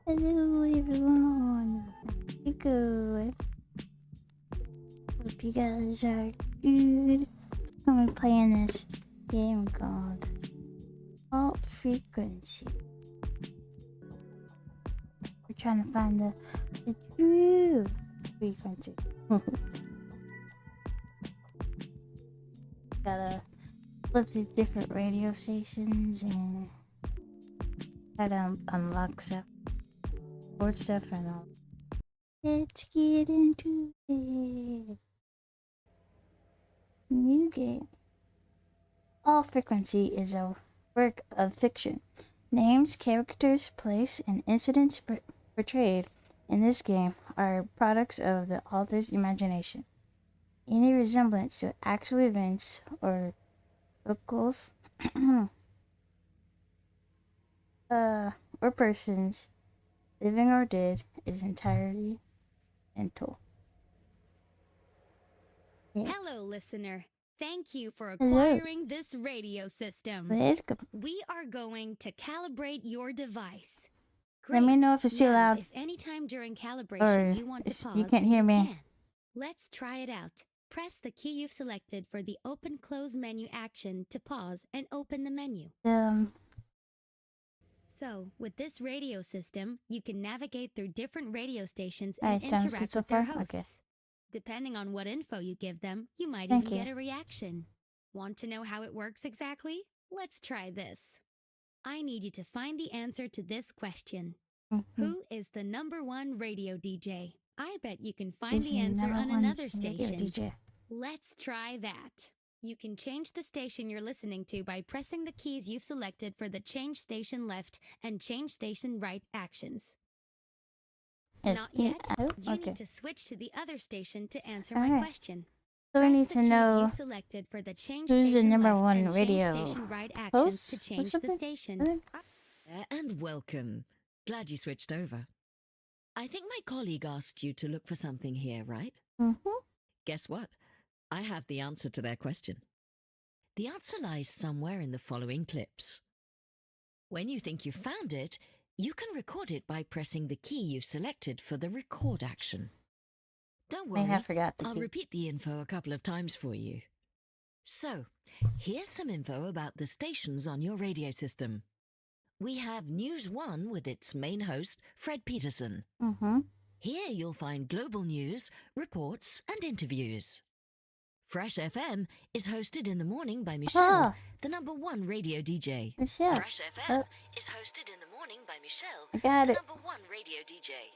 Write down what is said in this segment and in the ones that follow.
Hello everyone, you good? Hope you guys are good. I'm playing this game called Alt Frequency. We're trying to find the true frequency. Gotta flip to different radio stations and try to unlock stuff. Board stuff and all. Let's get into it. New game. All Frequency is a work of fiction. Names, characters, place, and incidents portrayed in this game are products of the author's imagination. Any resemblance to actual events or locals or persons, living or dead, is entirely mental. Yeah. Hello, listener. Thank you for acquiring this radio system. Welcome. We are going to calibrate your device. Let me know if it's too Now, loud. If anytime during calibration Or you want to pause, you can't hear me. can. Let's try it out. Press the key you've selected for the open-close menu action to pause and open the menu. So, with this radio system, you can navigate through different radio stations and sounds good interact so with their far? hosts. Okay. Depending on what info you give them, you might Thank even you. get a reaction. Want to know how it works exactly? Let's try this. I need you to find the answer to this question. Who is the #1 radio DJ? I bet you can find Is the the answer on #1 another radio station. DJ? Let's try that. You can change the station you're listening to by pressing the keys you've selected for the change station left and change station right actions. Not yet? You need to switch to the other station to answer my question. So we Press need the to keys know you've selected for the change who's the station left #1 and radio change station right actions to host or change the something? station. And welcome. Glad you switched over. I think my colleague asked you to look for something here, right? Guess what? I have the answer to their question. The answer lies somewhere in the following clips. When you think you've found it, you can record it by pressing the key you've selected for the record action. Don't worry, I forgot the I'll key. repeat the info a couple of times for you. So, here's some info about the stations on your radio system. We have News 1 with its main host, Fred Peterson. Here you'll find global news, reports, and interviews. Fresh FM is hosted in the morning by Michelle, the #1 radio DJ. Michelle. Fresh FM is hosted in the morning by Michelle, I got the it. #1 radio DJ.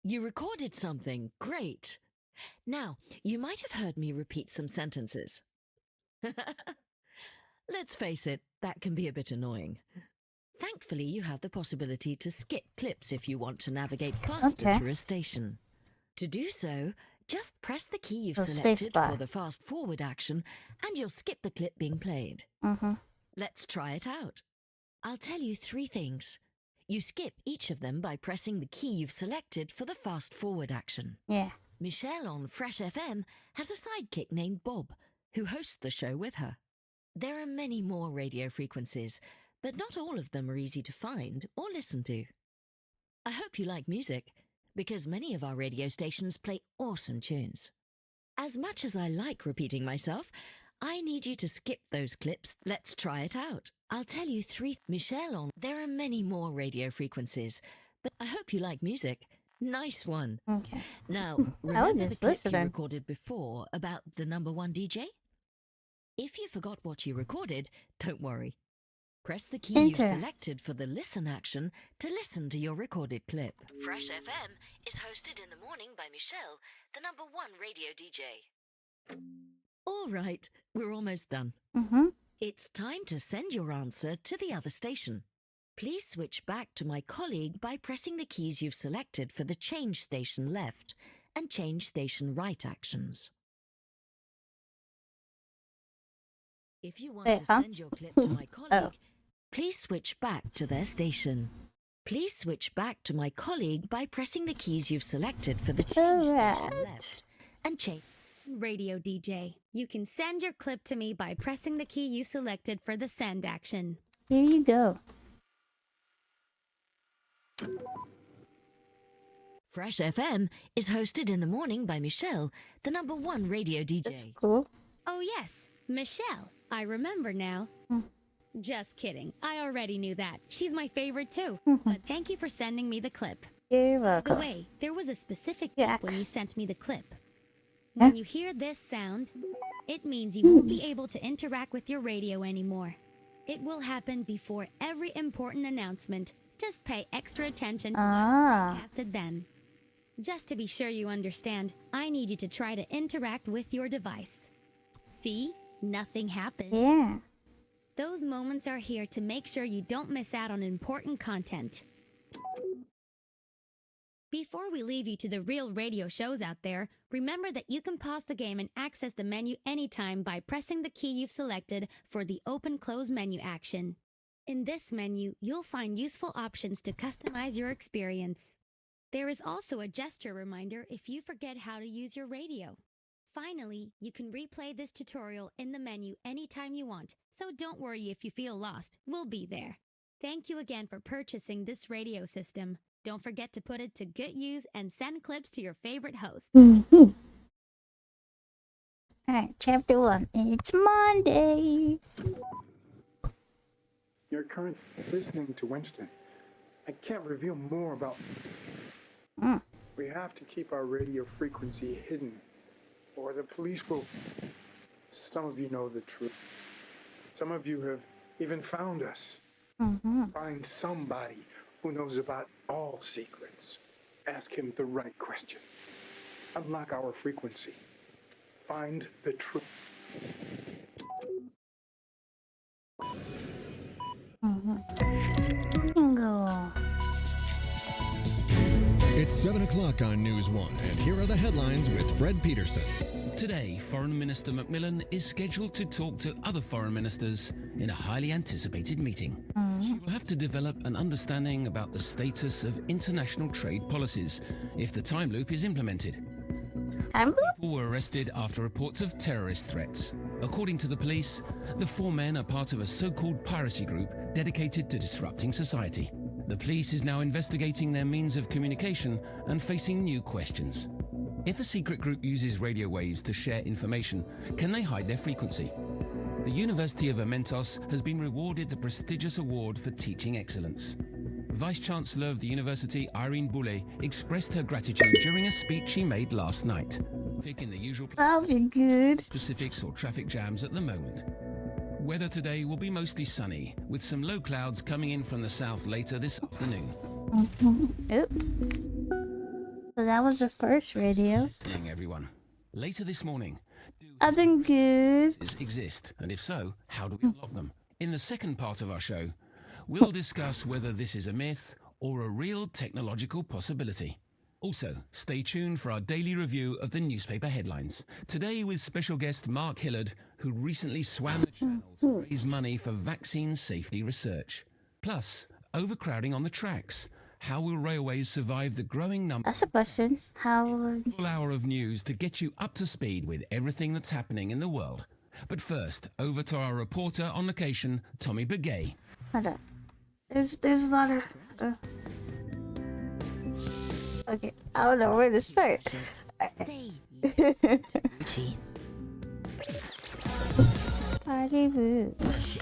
You recorded something. Great. Now, you might have heard me repeat some sentences. Let's face it, that can be a bit annoying. Thankfully, you have the possibility to skip clips if you want to navigate faster through a station. To do so, just press the key you've selected for the fast forward action and you'll skip the clip being played. Let's try it out. I'll tell you 3 things. You skip each of them by pressing the key you've selected for the fast forward action. Yeah. Michelle on Fresh FM has a sidekick named Bob, who hosts the show with her. There are many more radio frequencies, but not all of them are easy to find or listen to. I hope you like music, because many of our radio stations play awesome tunes. As much as I like repeating myself, I need you to skip those clips. Let's try it out. I'll tell you 3. Michelle on. There are many more radio frequencies, but I hope you like music. Nice one. Okay. Now, remember the clip you recorded before about the #1 DJ? If you forgot what you recorded, don't worry. Press the key you selected for the listen action to listen to your recorded clip. Fresh FM is hosted in the morning by Michelle, the #1 radio DJ. All right, we're almost done. It's time to send your answer to the other station. Please switch back to my colleague by pressing the keys you've selected for the change station left and change station right actions. If you want to send your clip to my colleague, please switch back to their station. Please switch back to my colleague by pressing the keys you've selected for the change station left and change. Radio DJ. You can send your clip to me by pressing the key you've selected for the send action. Here you go. Fresh FM is hosted in the morning by Michelle, the #1 radio DJ. That's cool. Oh, yes, Michelle. I remember now. Just kidding. I already knew that. She's my favorite too. But thank you for sending me the clip. You're By the welcome. way, there was a specific Yeah. tip when you sent me the clip. Huh? When you hear this sound, it means you won't be able to interact with your radio anymore. It will happen before every important announcement. Just pay extra attention to what's broadcasted then. Just to be sure you understand, I need you to try to interact with your device. See? Nothing happened. Yeah. Those moments are here to make sure you don't miss out on important content. Before we leave you to the real radio shows out there, remember that you can pause the game and access the menu anytime by pressing the key you've selected for the open-close menu action. In this menu, you'll find useful options to customize your experience. There is also a gesture reminder if you forget how to use your radio. Finally, you can replay this tutorial in the menu anytime you want, so don't worry if you feel lost, we'll be there. Thank you again for purchasing this radio system. Don't forget to put it to good use and send clips to your favorite hosts. Alright, chapter 1. It's Monday. You're currently listening to Winston. I can't reveal more about... We have to keep our radio frequency hidden, or the police will... Some of you know the truth. Some of you have even found us. Find somebody who knows about all secrets. Ask him the right question. Unlock our frequency. Find the truth. Bingo. It's 7 o'clock on News 1, and here are the headlines with Fred Peterson. Today, Foreign Minister Macmillan is scheduled to talk to other foreign ministers in a highly anticipated meeting. She will have to develop an understanding about the status of international trade policies if the time loop is implemented. People were arrested after reports of terrorist threats. According to the police, the 4 men are part of a so-called piracy group dedicated to disrupting society. The police is now investigating their means of communication and facing new questions. If a secret group uses radio waves to share information, can they hide their frequency? The University of Amentos has been rewarded the prestigious award for teaching excellence. Vice-Chancellor of the University, Irene Boulay, expressed her gratitude during a speech she made last night. In the usual That'll be good. specifics or traffic jams at the moment. Weather today will be mostly sunny, with some low clouds coming in from the south later this afternoon. Oop. So that was the first radio. Listening, everyone. Later this morning, I've been good. exist, and if so, how do we unlock them? In the second part of our show, we'll discuss whether this is a myth or a real technological possibility. Also, stay tuned for our daily review of the newspaper headlines. Today with special guest Mark Hillard, who recently swam the channel to raise money for vaccine safety research. Plus, overcrowding on the tracks. How will railways survive the growing number? That's a question. How... Full hour of news to get you up to speed with everything that's happening in the world. But first, over to our reporter on location, Tommy Begay. Hold on. There's a lot of... Okay, I don't know where to start. Party boots.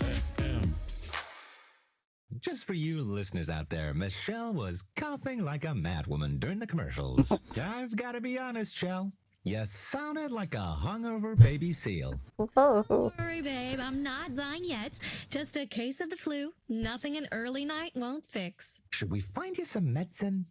Just for you listeners out there, Michelle was coughing like a madwoman during the commercials. I've got to be honest, Shell. You sounded like a hungover baby seal. Whoa. Don't worry, babe, I'm not dying yet. Just a case of the flu. Nothing an early night won't fix. Should we find you some medicine?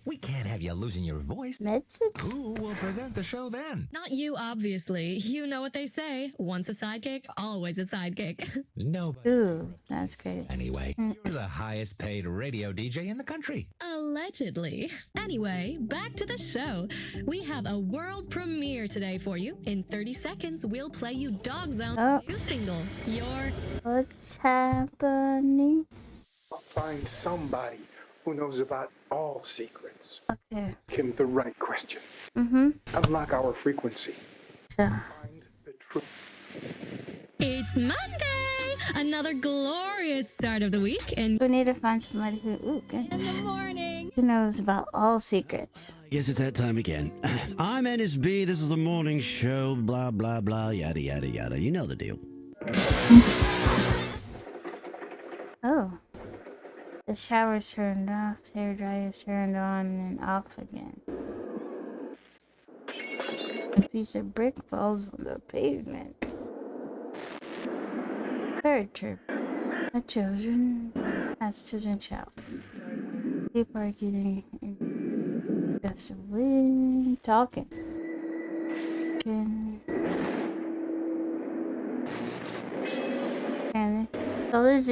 We can't have you losing your voice. Medicine? Who will present the show then? Not you, obviously. You know what they say. Once a sidekick, always a sidekick. Nobody. Ooh, that's great. Anyway, you're the highest paid radio DJ in the country. Allegedly. Anyway, back to the show. We have a world premiere today for you. In 30 seconds, we'll play you Dog Zone's new single, Your... What's happening? Find somebody who knows about all secrets. Okay. Ask him the right question. Unlock our frequency. So, Find the truth. It's Monday! Another glorious start of the week, and we need to find somebody who, ooh, goodness, who knows about all secrets. I guess it's that time again. I'm NSB. This is a morning show. Blah, blah, blah. Yada, yada, yada. You know the deal. Oh. The shower's turned off, hair dryer's turned on and off again. A piece of brick falls on the pavement. Bird chirp. As children shout. People are getting in gust of wind, talking. And so this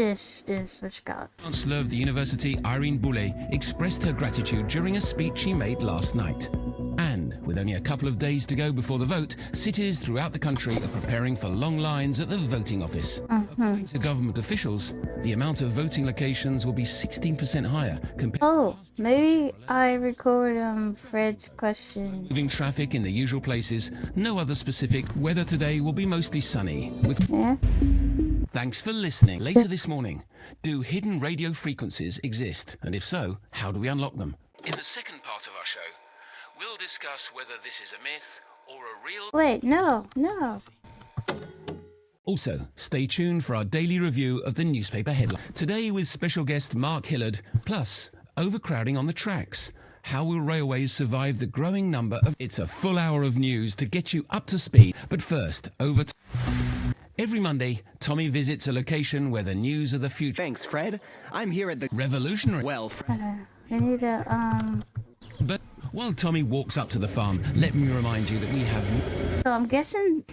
is what you got. Chancellor of the University, Irene Boulay, expressed her gratitude during a speech she made last night. And with only a couple of days to go before the vote, cities throughout the country are preparing for long lines at the voting office. According to government officials, the amount of voting locations will be 16% higher compared to maybe I record Fred's question. Moving traffic in the usual places. No other specific. Weather today will be mostly sunny. Thanks for listening. Later this morning, do hidden radio frequencies exist? And if so, how do we unlock them? In the second part of our show, we'll discuss whether this is a myth or a real... Wait, no. Also, stay tuned for our daily review of the newspaper headline. Today with special guest Mark 𝖬Л, plus overcrowding on the tracks. How will railways survive the growing number of... It's a full hour of news to get you up to speed. But first, over to... Every Monday, Tommy visits a location where the news of the future... Thanks, Fred. I'm here at the... Revolutionary... Well... I need a, But while Tommy walks up to the farm, let me remind you that we have... So I'm guessing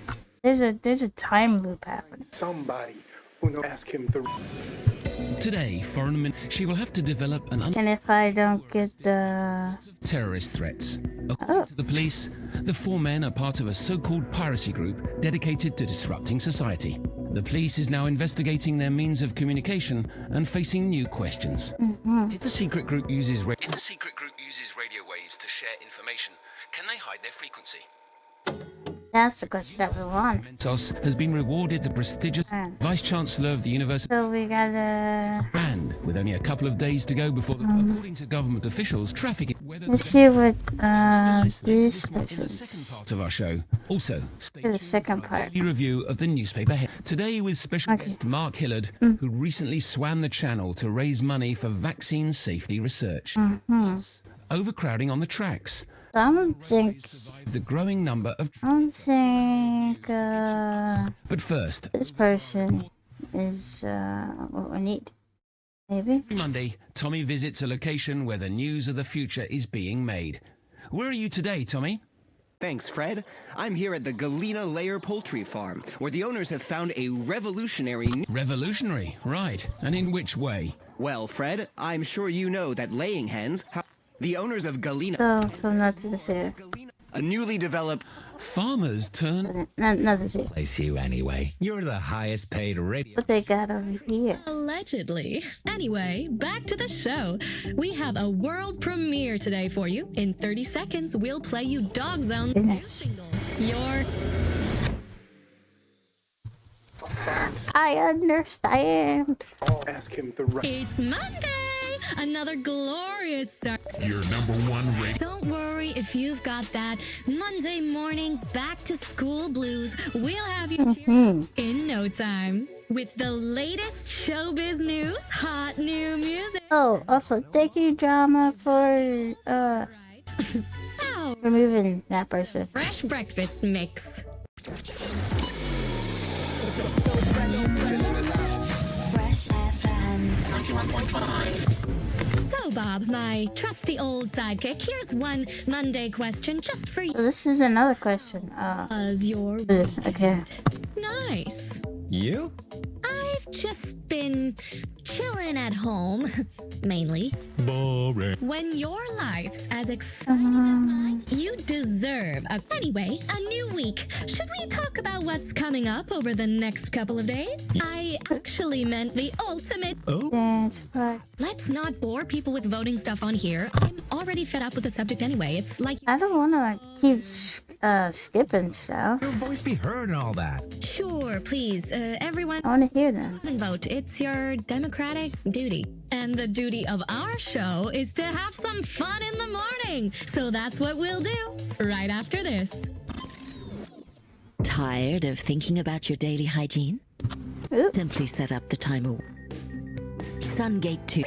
there's a time loop happening. Somebody who knows ask him the... Today, she will have to develop an... And if I don't get the... terrorist threats. According to the police, the four men are part of a so-called piracy group dedicated to disrupting society. The police is now investigating their means of communication and facing new questions. If the secret group uses radio waves to share information, can they hide their frequency? That's the question that we want. Mentos has been rewarded the prestigious Vice Chancellor of the University. So we gotta... And with only a couple of days to go before the... According to government officials, traffic... Let's see what these persons... Second part of our show. Also, stay the second part. Review of the newspaper head. Today with special guest Mark 𝖬L, who recently swam the channel to raise money for vaccine safety research. Overcrowding on the tracks. I don't think... The growing number of... I don't think... But first... This person is what we need. Maybe? Every Monday, Tommy visits a location where the news of the future is being made. Where are you today, Tommy? Thanks, Fred. I'm here at the 𝖥লী나 Layer Poultry Farm, where the owners have found a revolutionary... Revolutionary, right. And in which way? Well, Fred, I'm sure you know that laying hens... The owners of 𝖥লী나... So nothing to say. A newly developed... Farmers turn... Nothing to say. Place you anyway. You're the highest paid radio... What they got over here? Allegedly. Anyway, back to the show. We have a world premiere today for you. In 30 seconds, we'll play you 𝖳 𝖳L's single. I understand. I'll ask him the right... It's Monday! Another glorious start. Your number one rate. Don't worry if you've got that Monday morning back to school blues. We'll have you cheering in no time with the latest showbiz news, hot new music. Oh, also thank you, Drama, for removing that person. Fresh breakfast mix. Fresh FM 91.5. So, Bob, my trusty old sidekick, here's one Monday question just for you. So this is another question. Okay. Nice. You? I've just been chilling women at home, mainly, Boring. when your life's as exciting as mine, you deserve anyway, a new week. Should we talk about what's coming up over the next couple of days? I actually meant the ultimate. Oh? That's right. Let's not bore people with voting stuff on here. I'm already fed up with the subject anyway. It's like I don't want to keep skipping stuff. Your voice be heard and all that. Sure, please, everyone. I want to hear them. And vote. It's your democratic duty. And the duty of our show is to have some fun in the morning. So that's what we'll do right after this. Tired of thinking about your daily hygiene? Oop. Simply set up the timer. Sungate 2.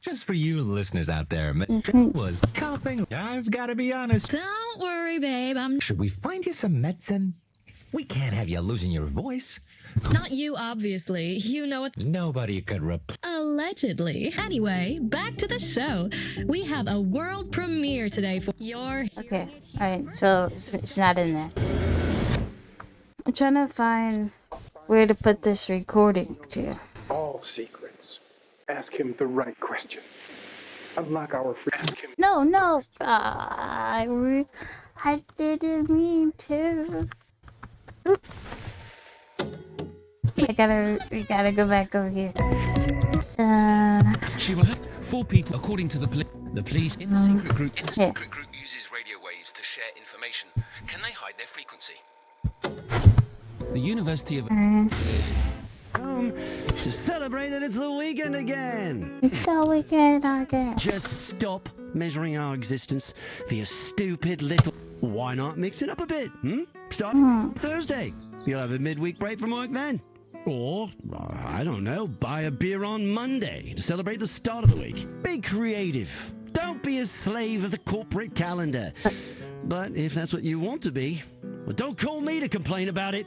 Just for you listeners out there, Michelle was coughing. I've got to be honest. Don't worry, babe. I'm Should we find you some medicine? We can't have you losing your voice. not you, obviously. You know it. Nobody could Allegedly. Anyway, back to the show. We have a world premiere today for your... Okay, alright, so it's not in there. I'm trying to find where to put this recording to. All secrets. Ask him the right question. Unlock our free. Ask him. No, I didn't mean to. Oop. We gotta go back over here. She will have 4 people, according to the police in the secret group. If the secret group uses radio waves to share information, can they hide their frequency? The University of... To celebrate that it's the weekend again. It's so weekend again. Just stop measuring our existence for your stupid little... Why not mix it up a bit, Start Thursday. You'll have a midweek break from work then. Or, I don't know, buy a beer on Monday to celebrate the start of the week. Be creative. Don't be a slave of the corporate calendar. But if that's what you want to be, well, don't call me to complain about it.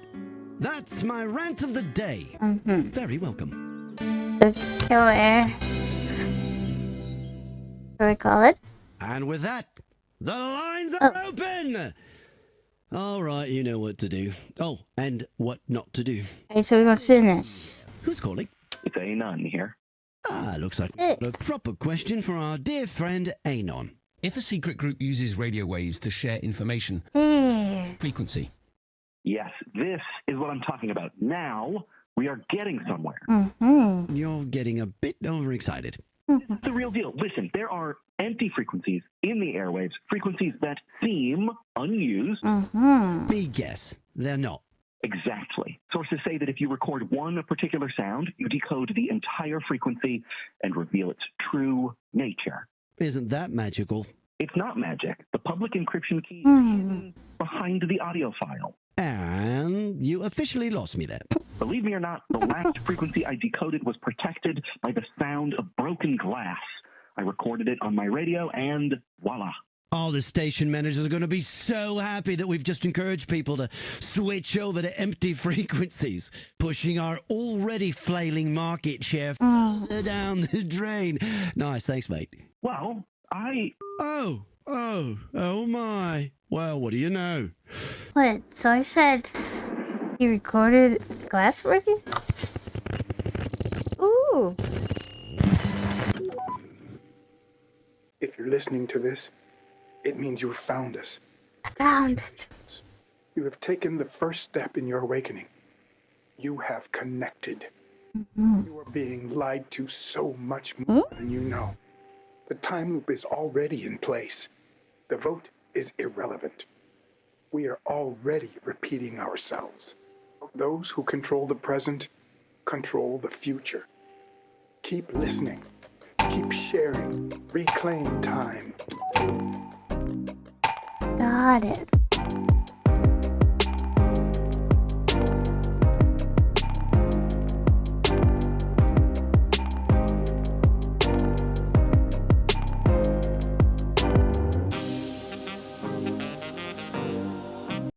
That's my rant of the day. Very welcome. The killer. What do we call it? And with that, the lines are open! All right, you know what to do. Oh, and what not to do. Okay, so we're gonna sit in this. Who's calling? It's Anon here. Looks like a proper question for our dear friend Anon. If a secret group uses radio waves to share information, frequency. Yes, this is what I'm talking about. Now we are getting somewhere. You're getting a bit overexcited. It's the real deal. Listen, there are empty frequencies in the airwaves, frequencies that seem unused. Big guess. They're not. Exactly. Sources say that if you record one particular sound, you decode the entire frequency and reveal its true nature. Isn't that magical? It's not magic. The public encryption key is hidden behind the audio file. And you officially lost me there. Believe me or not, the last frequency I decoded was protected by the sound of broken glass. I recorded it on my radio and voila. Oh, the station managers are going to be so happy that we've just encouraged people to switch over to empty frequencies, pushing our already flailing market share further down the drain. Nice, thanks, mate. Well, Oh my. Well, what do you know? What? So I said he recorded glass working? Ooh. If you're listening to this, it means you've found us. I found it. You have taken the first step in your awakening. You have connected. You are being lied to so much more than you know. The time loop is already in place. The vote is irrelevant. We are already repeating ourselves. Those who control the present control the future. Keep listening. Keep sharing. Reclaim time. Got it.